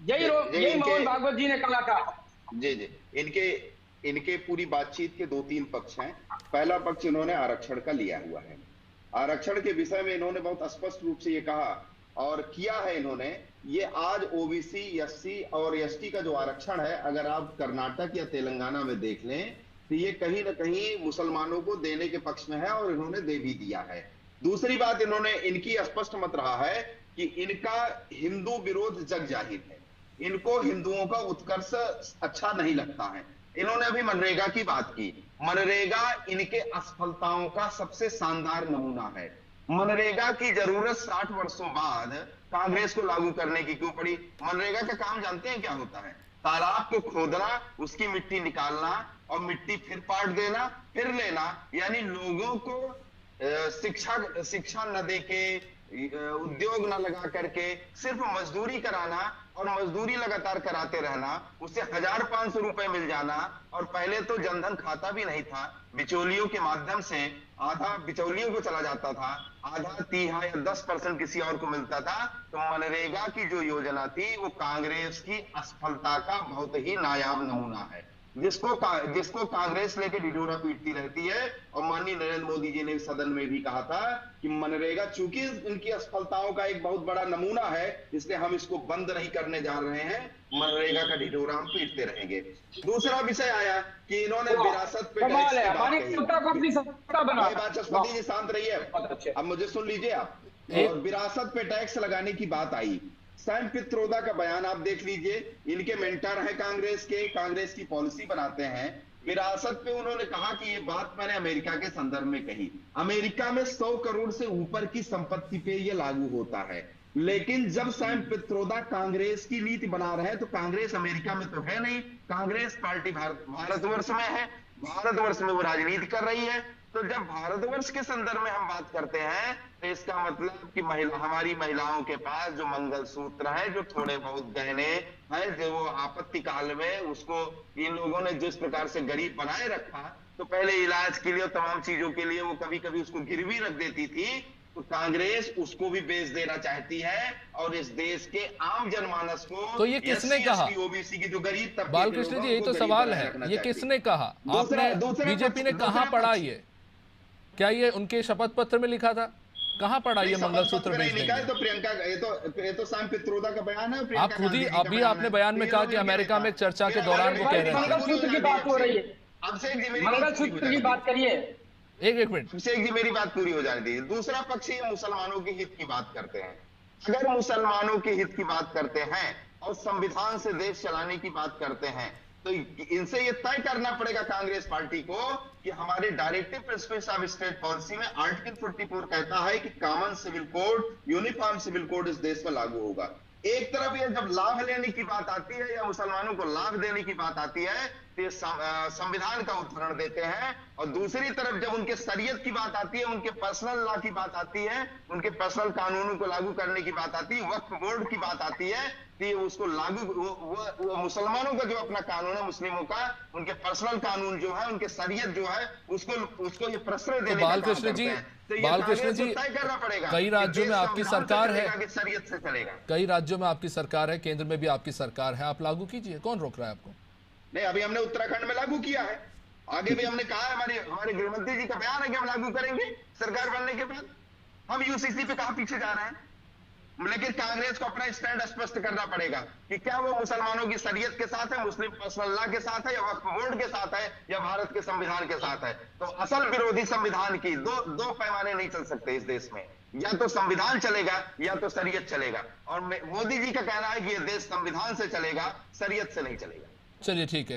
यही मोहन भागवत जी ने कहा था। जी जी। इनके इनके पूरी बातचीत के दो तीन पक्ष हैं। पहला पक्ष इन्होंने आरक्षण का लिया हुआ है। आरक्षण के विषय में इन्होंने बहुत स्पष्ट रूप से ये कहा और किया है इन्होंने। ये आज ओबीसी, एससी और एसटी का जो आरक्षण है, अगर आप कर्नाटक या तेलंगाना में देख लें तो ये कहीं ना कहीं मुसलमानों को देने के पक्ष में है और इन्होंने दे भी दिया है। दूसरी बात, इन्होंने इनकी स्पष्ट मत रहा है कि इनका हिंदू विरोध जग जाहिर है। इनको हिंदुओं का उत्कर्ष अच्छा नहीं लगता है। इन्होंने अभी मनरेगा की बात की। मनरेगा इनके असफलताओं का सबसे शानदार नमूना है। मनरेगा की जरूरत 60 वर्षों बाद कांग्रेस को लागू करने की क्यों पड़ी? मनरेगा का काम जानते हैं क्या होता है? तालाब को खोदना, उसकी मिट्टी निकालना और मिट्टी फिर पाट देना, फिर लेना। यानी लोगों को शिक्षा न देके, उद्योग न लगा करके सिर्फ मजदूरी कराना और मजदूरी लगातार कराते रहना, उससे 1500 रुपए मिल जाना। और पहले तो जनधन खाता भी नहीं था, बिचौलियों के माध्यम से आधा बिचौलियों को चला जाता था, आधा 30 या 10% किसी और को मिलता था। तो मनरेगा की जो योजना थी वो कांग्रेस की असफलता का बहुत ही नायाब नमूना है, जिसको कांग्रेस लेके ढिढोरा पीटती रहती है। और माननीय नरेंद्र मोदी जी ने सदन में भी कहा था कि मनरेगा चूंकि इनकी असफलताओं का एक बहुत बड़ा नमूना है, इसलिए हम इसको बंद नहीं करने जा रहे हैं, मनरेगा का ढिढोरा हम पीटते रहेंगे। दूसरा विषय आया कि इन्होंने विरासत पे टैक्स की बात कही। भाई वाचस्पति जी शांत रहिए, अब मुझे सुन लीजिए आप। और विरासत पे टैक्स लगाने की बात आई। सैम पित्रोदा का बयान आप देख लीजिए। इनके मेंटर हैं कांग्रेस के, कांग्रेस की पॉलिसी बनाते हैं। विरासत पे उन्होंने कहा कि ये बात मैंने अमेरिका के संदर्भ में कही। अमेरिका में 100 करोड़ से ऊपर की संपत्ति पे ये लागू होता है। लेकिन जब सैम पित्रोदा कांग्रेस की नीति बना रहे हैं तो कांग्रेस अमेरिका में तो है नहीं, कांग्रेस पार्टी भारतवर्ष में है, भारतवर्ष में वो राजनीति कर रही है। तो जब भारतवर्ष के संदर्भ में हम बात करते हैं तो इसका मतलब कि हमारी महिलाओं के पास जो मंगलसूत्र है, जो थोड़े बहुत गहने हैं, जो वो आपत्ति काल में उसको इन लोगों ने जिस प्रकार से गरीब बनाए रखा, तो पहले इलाज के लिए और तमाम चीजों के लिए वो कभी कभी उसको गिरवी रख देती थी। तो कांग्रेस उसको भी बेच देना चाहती है और इस देश के आम जनमानस को, तो ये किसने कहा? ओबीसी की जो गरीब तबके, बालकृष्ण जी यही तो सवाल है, ये किसने कहा? आपने, बीजेपी ने कहां पढ़ा ये? क्या ये उनके शपथ पत्र में लिखा था? कहां पढ़ा ये मंगलसूत्र बेच देंगे? तो प्रियंका, ये तो सैम पित्रोदा का बयान है। आप खुद ही अभी आपने बयान में कहा कि अमेरिका में चर्चा के दौरान वो कह रहे थे। मंगलसूत्र की बात हो रही है, मंगलसूत्र की बात करिए। एक मिनट, शेख जी मेरी बात पूरी हो जाने दीजिए। दूसरा पक्ष ये मुसलमानों के हित की बात करते हैं। अगर मुसलमानों के हित की बात करते हैं और संविधान से देश चलाने की बात करते हैं तो इनसे ये तय करना पड़ेगा कांग्रेस पार्टी को कि हमारे directive principles of state policy में आर्टिकल 44 कहता है कि common civil code, uniform civil code इस देश में लागू होगा। एक तरफ ये जब लाभ लेने की बात आती है या मुसलमानों को लाभ देने की बात आती है तो संविधान का उदाहरण देते हैं, और दूसरी तरफ जब उनके शरीयत की बात आती है, उनके पर्सनल लॉ की बात आती है, उनके पर्सनल कानूनों को लागू करने की बात आती है, वक्फ बोर्ड की बात आती है, तो ये उसको लागू वो मुसलमानों का जो अपना कानून है, मुस्लिमों का उनके पर्सनल कानून जो है, उनके शरीयत जो है, उसको ये प्रश्रय देने का काम करते हैं। बालकृष्ण जी, तय करना पड़ेगा। कई राज्यों में आपकी सरकार है, शरीयत से चलेगा। कई राज्यों में आपकी सरकार है, केंद्र में भी आपकी सरकार है, आप लागू कीजिए, कौन रोक रहा है आपको? नहीं, अभी हमने उत्तराखंड में लागू किया है, आगे भी हमने कहा है, हमारे गृहमंत्री जी का बयान है कि हम लागू करेंगे सरकार बनने के बाद। हम यूसीसी पे कहां पीछे जा रहे हैं? लेकिन कांग्रेस को अपना स्टैंड स्पष्ट करना पड़ेगा कि क्या वो मुसलमानों की शरीयत के साथ है, मुस्लिम पर्सनल लॉ के साथ है, या वक्फ बोर्ड के साथ है, या भारत के संविधान के साथ है। तो असल विरोधी संविधान की दो पैमाने नहीं चल सकते इस देश में, या तो संविधान चलेगा या तो शरीयत चलेगा। और मोदी जी का कहना है कि ये देश संविधान से चलेगा, शरीयत से नहीं चलेगा। चलिए ठीक है।